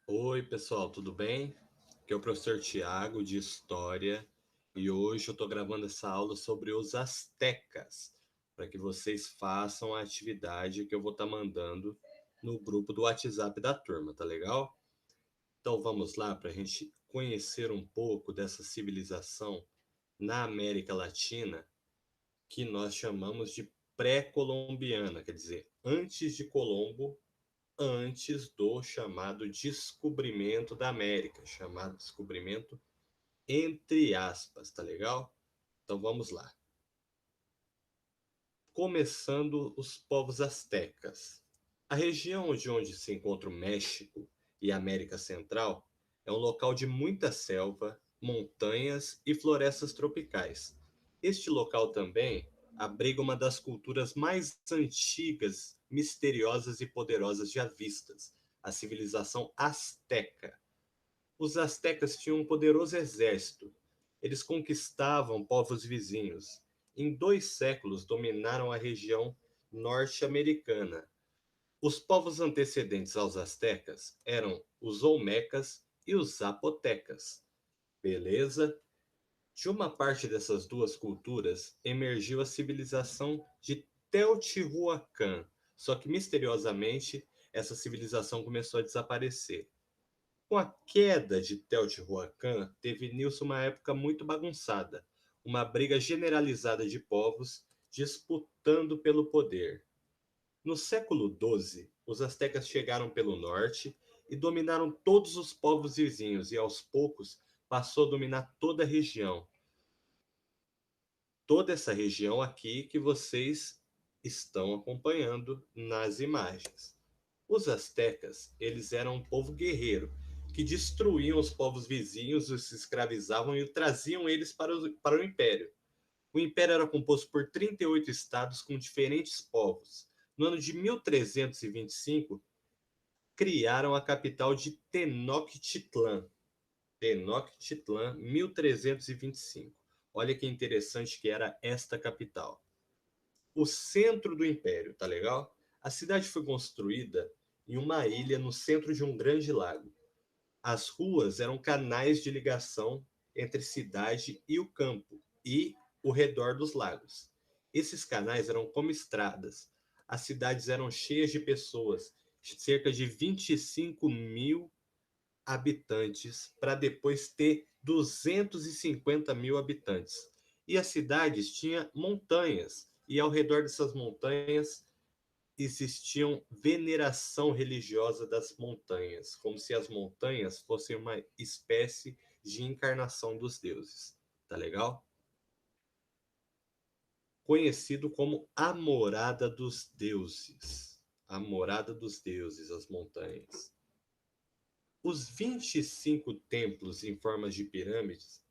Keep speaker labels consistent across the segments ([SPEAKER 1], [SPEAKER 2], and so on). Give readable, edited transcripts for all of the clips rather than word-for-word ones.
[SPEAKER 1] Oi, pessoal, tudo bem? Aqui é o professor Tiago, de História, e hoje eu estou gravando essa aula sobre os astecas, para que vocês façam a atividade que eu vou estar mandando no grupo do WhatsApp da turma, tá legal? Então vamos lá para a gente conhecer um pouco dessa civilização na América Latina que nós chamamos de pré-colombiana, quer dizer, antes de Colombo, antes do chamado descobrimento da América, chamado descobrimento entre aspas, tá legal? Então vamos lá. Começando os povos astecas. A região de onde se encontra o México e a América Central é um local de muita selva, montanhas e florestas tropicais. Este local também abriga uma das culturas mais antigas, misteriosas e poderosas já vistas, a civilização asteca. Os astecas tinham um poderoso exército. Eles conquistavam povos vizinhos. Em 2 séculos dominaram a região norte-americana. Os povos antecedentes aos astecas eram os olmecas e os zapotecas. Beleza? De uma parte dessas duas culturas emergiu a civilização de Teotihuacan, só que misteriosamente essa civilização começou a desaparecer. Com a queda de Teotihuacan, teve início uma época muito bagunçada, uma briga generalizada de povos disputando pelo poder. No século XII, os astecas chegaram pelo norte e dominaram todos os povos vizinhos e aos poucos passou a dominar toda a região. Toda essa região aqui que vocês estão acompanhando nas imagens. Os astecas, eles eram um povo guerreiro, que destruíam os povos vizinhos, os escravizavam e traziam eles para o império. O império era composto por 38 estados com diferentes povos. No ano de 1325, criaram a capital de Tenochtitlan. Tenochtitlan, 1325. Olha que interessante que era esta capital. O centro do império, tá legal? A cidade foi construída em uma ilha no centro de um grande lago. As ruas eram canais de ligação entre cidade e o campo e o redor dos lagos. Esses canais eram como estradas. As cidades eram cheias de pessoas, cerca de 25 mil habitantes, para depois ter 250 mil habitantes. E as cidades tinham montanhas, e ao redor dessas montanhas existiam veneração religiosa das montanhas, como se as montanhas fossem uma espécie de encarnação dos deuses. Tá legal? Conhecido como a morada dos deuses. A morada dos deuses, as montanhas. Os 25 templos em formas de pirâmides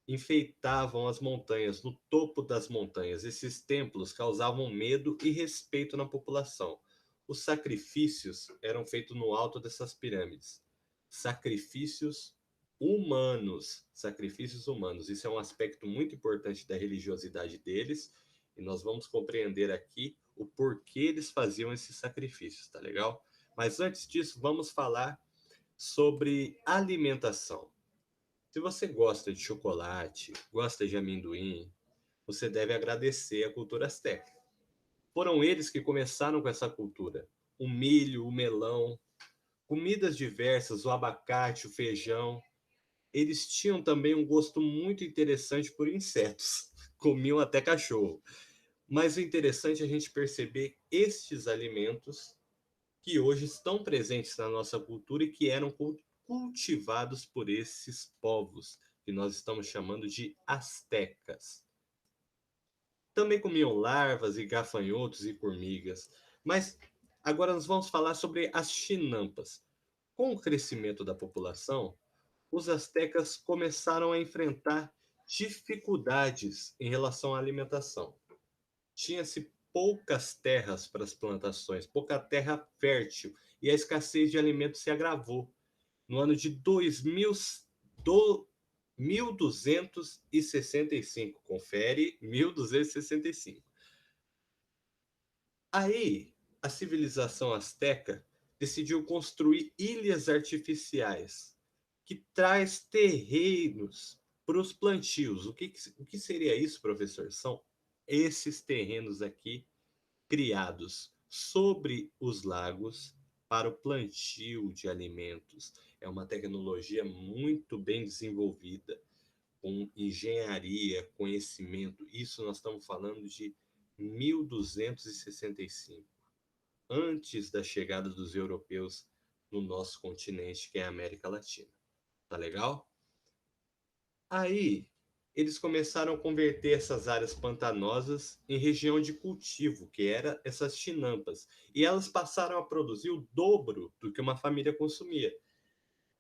[SPEAKER 1] enfeitavam as montanhas, no topo das montanhas. Esses templos causavam medo e respeito na população. Os sacrifícios eram feitos no alto dessas pirâmides. Sacrifícios humanos. Sacrifícios humanos. Isso é um aspecto muito importante da religiosidade deles. E nós vamos compreender aqui o porquê eles faziam esses sacrifícios, tá legal? Mas antes disso, vamos falar sobre alimentação. Se você gosta de chocolate, gosta de amendoim, você deve agradecer a cultura asteca. Foram eles que começaram com essa cultura. O milho, o melão, comidas diversas, o abacate, o feijão. Eles tinham também um gosto muito interessante por insetos. Comiam até cachorro. Mas o interessante é a gente perceber estes alimentos que hoje estão presentes na nossa cultura e que eram cultivados por esses povos, que nós estamos chamando de astecas. Também comiam larvas e gafanhotos e formigas. Mas agora nós vamos falar sobre as chinampas. Com o crescimento da população, os astecas começaram a enfrentar dificuldades em relação à alimentação. Tinha-se poucas terras para as plantações, pouca terra fértil, e a escassez de alimentos se agravou. No ano de 1265, confere, 1265. Aí, a civilização asteca decidiu construir ilhas artificiais que traz terrenos para os plantios. O que seria isso, professor? São esses terrenos aqui criados sobre os lagos para o plantio de alimentos. É uma tecnologia muito bem desenvolvida, com engenharia, conhecimento. Isso nós estamos falando de 1265, antes da chegada dos europeus no nosso continente, que é a América Latina. Tá legal? Aí, eles começaram a converter essas áreas pantanosas em região de cultivo, que era essas chinampas. E elas passaram a produzir o dobro do que uma família consumia.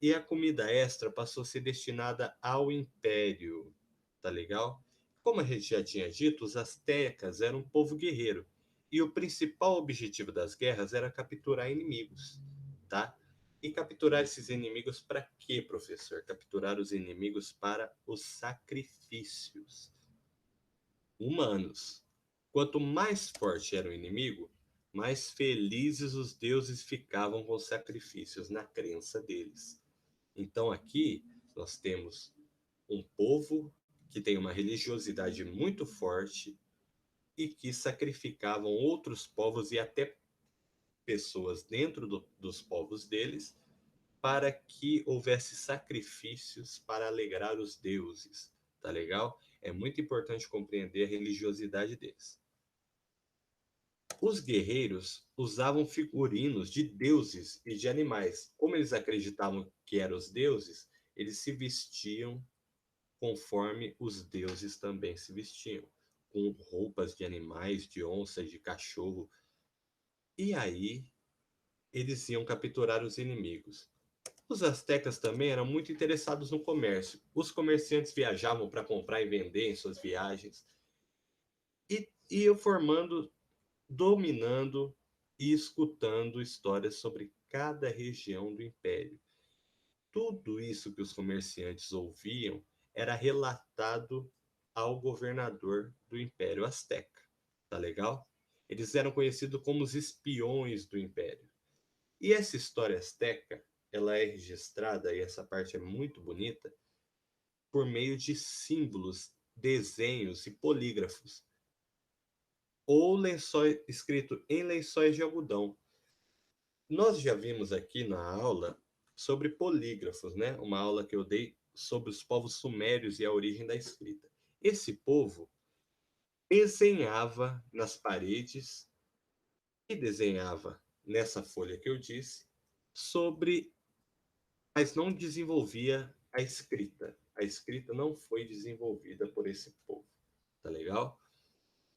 [SPEAKER 1] E a comida extra passou a ser destinada ao império. Tá legal? Como a gente já tinha dito, os astecas eram um povo guerreiro. E o principal objetivo das guerras era capturar inimigos, tá? E capturar esses inimigos para quê, professor? Capturar os inimigos para os sacrifícios humanos. Quanto mais forte era o inimigo, mais felizes os deuses ficavam com os sacrifícios na crença deles. Então aqui nós temos um povo que tem uma religiosidade muito forte e que sacrificavam outros povos e até pessoas dentro dos povos deles para que houvesse sacrifícios para alegrar os deuses. Tá legal? É muito importante compreender a religiosidade deles. Os guerreiros usavam figurinos de deuses e de animais. Como eles acreditavam que eram os deuses, eles se vestiam conforme os deuses também se vestiam, com roupas de animais, de onça, de cachorro. E aí eles iam capturar os inimigos. Os astecas também eram muito interessados no comércio. Os comerciantes viajavam para comprar e vender em suas viagens e iam formando, dominando e escutando histórias sobre cada região do império. Tudo isso que os comerciantes ouviam era relatado ao governador do Império Azteca. Tá legal? Eles eram conhecidos como os espiões do Império. E essa história azteca, ela é registrada, e essa parte é muito bonita, por meio de símbolos, desenhos e polígrafos, ou lençóis, escrito em lençóis de algodão. Nós já vimos aqui na aula sobre polígrafos, né? Uma aula que eu dei sobre os povos sumérios e a origem da escrita. Esse povo desenhava nas paredes e desenhava nessa folha que eu disse sobre, mas não desenvolvia a escrita. A escrita não foi desenvolvida por esse povo, tá legal?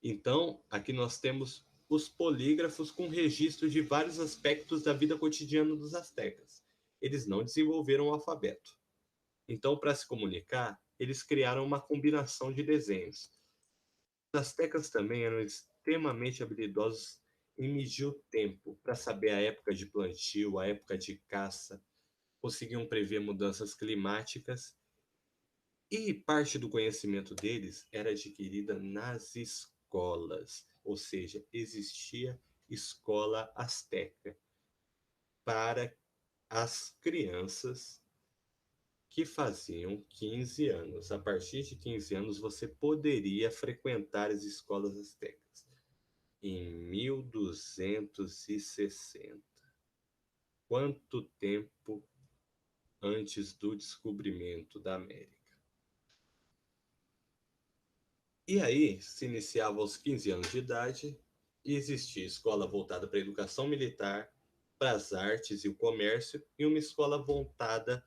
[SPEAKER 1] Então, aqui nós temos os polígrafos com registro de vários aspectos da vida cotidiana dos astecas. Eles não desenvolveram o alfabeto. Então, para se comunicar, eles criaram uma combinação de desenhos. Os astecas também eram extremamente habilidosos em medir o tempo, para saber a época de plantio, a época de caça, conseguiam prever mudanças climáticas e parte do conhecimento deles era adquirida nas escolas, ou seja, existia escola asteca para as crianças que faziam 15 anos. A partir de 15 anos você poderia frequentar as escolas astecas. Em 1260. Quanto tempo antes do descobrimento da América? E aí se iniciava aos 15 anos de idade e existia escola voltada para a educação militar, para as artes e o comércio, e uma escola voltada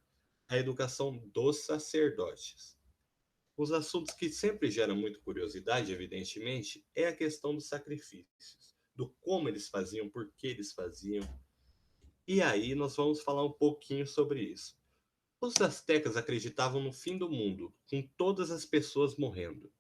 [SPEAKER 1] à educação dos sacerdotes. Os assuntos que sempre geram muita curiosidade, evidentemente, é a questão dos sacrifícios, do como eles faziam, por que eles faziam. E aí nós vamos falar um pouquinho sobre isso. Os astecas acreditavam no fim do mundo, com todas as pessoas morrendo.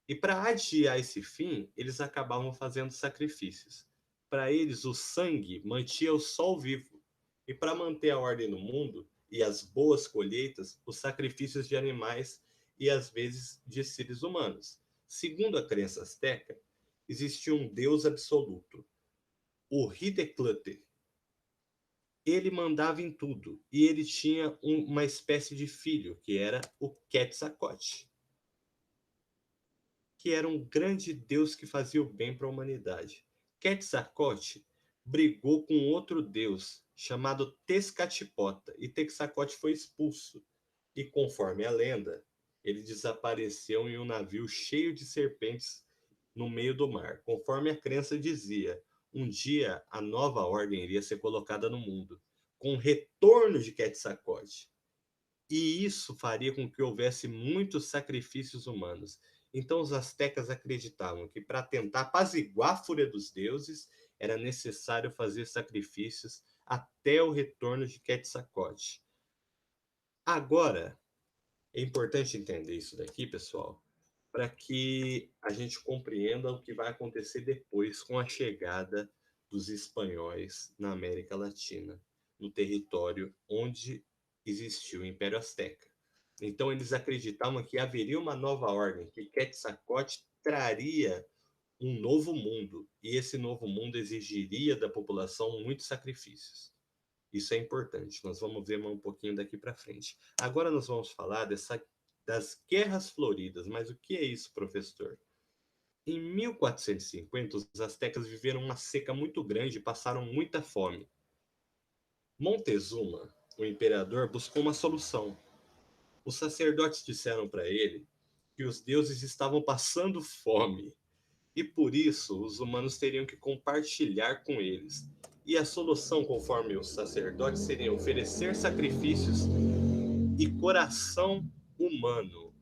[SPEAKER 1] E para adiar esse fim, eles acabavam fazendo sacrifícios. Para eles, o sangue mantinha o sol vivo. E para manter a ordem no mundo e as boas colheitas, os sacrifícios de animais e às vezes de seres humanos. Segundo a crença azteca, existia um deus absoluto, o Hideklutl, ele mandava em tudo. E ele tinha uma espécie de filho, que era o Quetzalcoatl, que era um grande deus que fazia o bem para a humanidade. Quetzalcoatl brigou com outro deus chamado Tezcatlipoca, e Quetzalcoatl foi expulso. E conforme a lenda, ele desapareceu em um navio cheio de serpentes no meio do mar. Conforme a crença dizia, um dia a nova ordem iria ser colocada no mundo, com o retorno de Quetzalcoatl. E isso faria com que houvesse muitos sacrifícios humanos. Então os astecas acreditavam que para tentar apaziguar a fúria dos deuses, era necessário fazer sacrifícios até o retorno de Quetzalcoatl. Agora, é importante entender isso daqui, pessoal, para que a gente compreenda o que vai acontecer depois com a chegada dos espanhóis na América Latina, no território onde existiu o Império Azteca. Então eles acreditavam que haveria uma nova ordem, que Quetzalcoatl traria um novo mundo, e esse novo mundo exigiria da população muitos sacrifícios. Isso é importante, nós vamos ver um pouquinho daqui para frente. Agora nós vamos falar das guerras floridas, mas o que é isso, professor? Em 1450, os astecas viveram uma seca muito grande e passaram muita fome. Montezuma, o imperador, buscou uma solução. Os sacerdotes disseram para ele que os deuses estavam passando fome e por isso os humanos teriam que compartilhar com eles. E a solução, conforme os sacerdotes, seria oferecer sacrifícios e coração humano.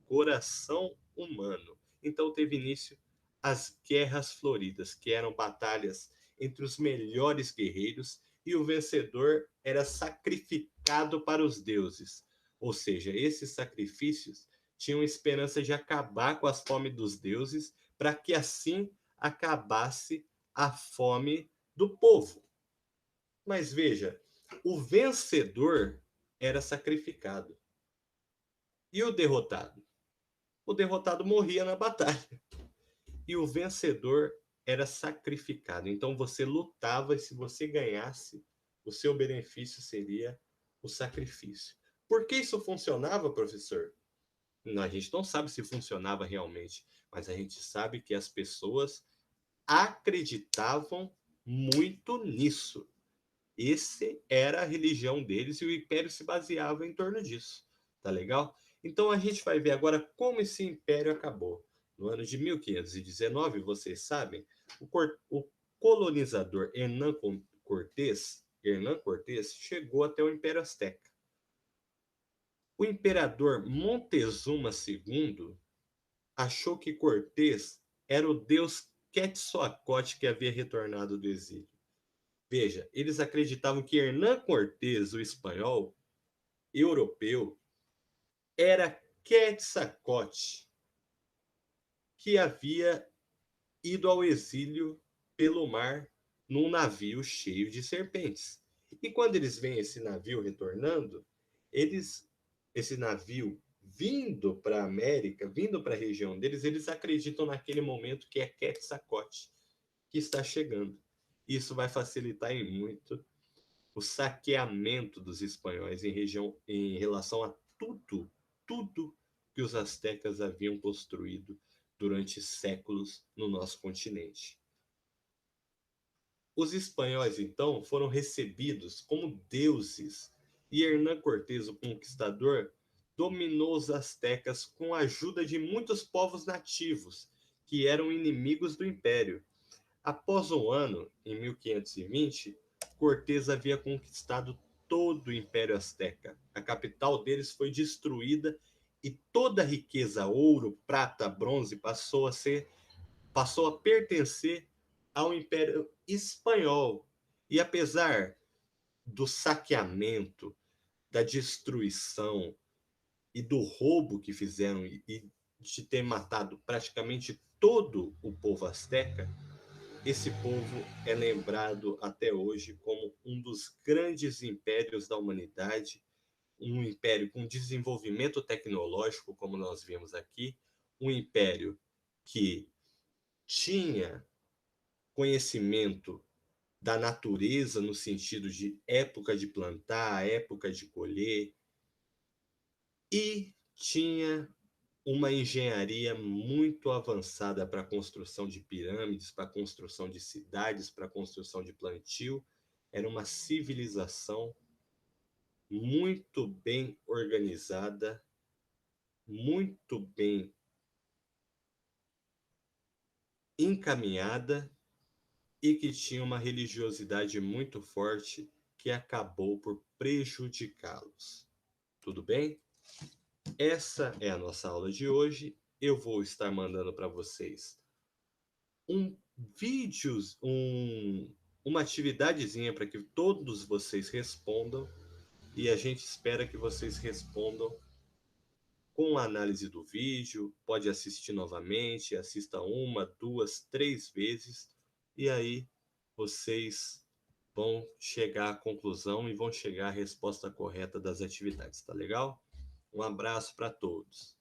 [SPEAKER 1] Coração humano. Então teve início as Guerras Floridas, que eram batalhas entre os melhores guerreiros e o vencedor era sacrificado para os deuses. Ou seja, esses sacrifícios tinham esperança de acabar com as fomes dos deuses, para que assim acabasse a fome do povo. Mas veja, o vencedor era sacrificado. E o derrotado? O derrotado morria na batalha. E o vencedor era sacrificado. Então você lutava e se você ganhasse, o seu benefício seria o sacrifício. Por que isso funcionava, professor? Não, a gente não sabe se funcionava realmente, mas a gente sabe que as pessoas acreditavam muito nisso. Esse era a religião deles e o império se baseava em torno disso. Tá legal? Então a gente vai ver agora como esse império acabou. No ano de 1519, vocês sabem, o colonizador Hernán Cortés chegou até o Império Azteca. O imperador Montezuma II achou que Cortés era o deus Quetzalcoatl que havia retornado do exílio. Veja, eles acreditavam que Hernán Cortés, o espanhol, europeu, era Quetzalcoatl, que havia ido ao exílio pelo mar num navio cheio de serpentes. E quando eles veem esse navio retornando, esse navio vindo para a América, vindo para a região deles, eles acreditam naquele momento que é Quetzalcoatl que está chegando. Isso vai facilitar em muito o saqueamento dos espanhóis em relação a tudo que os astecas haviam construído durante séculos no nosso continente. Os espanhóis, então, foram recebidos como deuses e Hernán Cortés, o conquistador, dominou os astecas com a ajuda de muitos povos nativos que eram inimigos do império. Após um ano, em 1520, Cortés havia conquistado todo o Império Azteca. A capital deles foi destruída e toda a riqueza, ouro, prata, bronze, passou a pertencer ao Império Espanhol. E apesar do saqueamento, da destruição e do roubo que fizeram e de ter matado praticamente todo o povo azteca, esse povo é lembrado até hoje como um dos grandes impérios da humanidade, um império com desenvolvimento tecnológico, como nós vimos aqui, um império que tinha conhecimento da natureza, no sentido de época de plantar, época de colher, e tinha uma engenharia muito avançada para a construção de pirâmides, para a construção de cidades, para a construção de plantio. Era uma civilização muito bem organizada, muito bem encaminhada e que tinha uma religiosidade muito forte que acabou por prejudicá-los. Tudo bem? Essa é a nossa aula de hoje. Eu vou estar mandando para vocês um vídeos, uma atividadezinha para que todos vocês respondam e a gente espera que vocês respondam com a análise do vídeo. Pode assistir novamente, assista uma, duas, três vezes e aí vocês vão chegar à conclusão e vão chegar à resposta correta das atividades, tá legal? Um abraço para todos.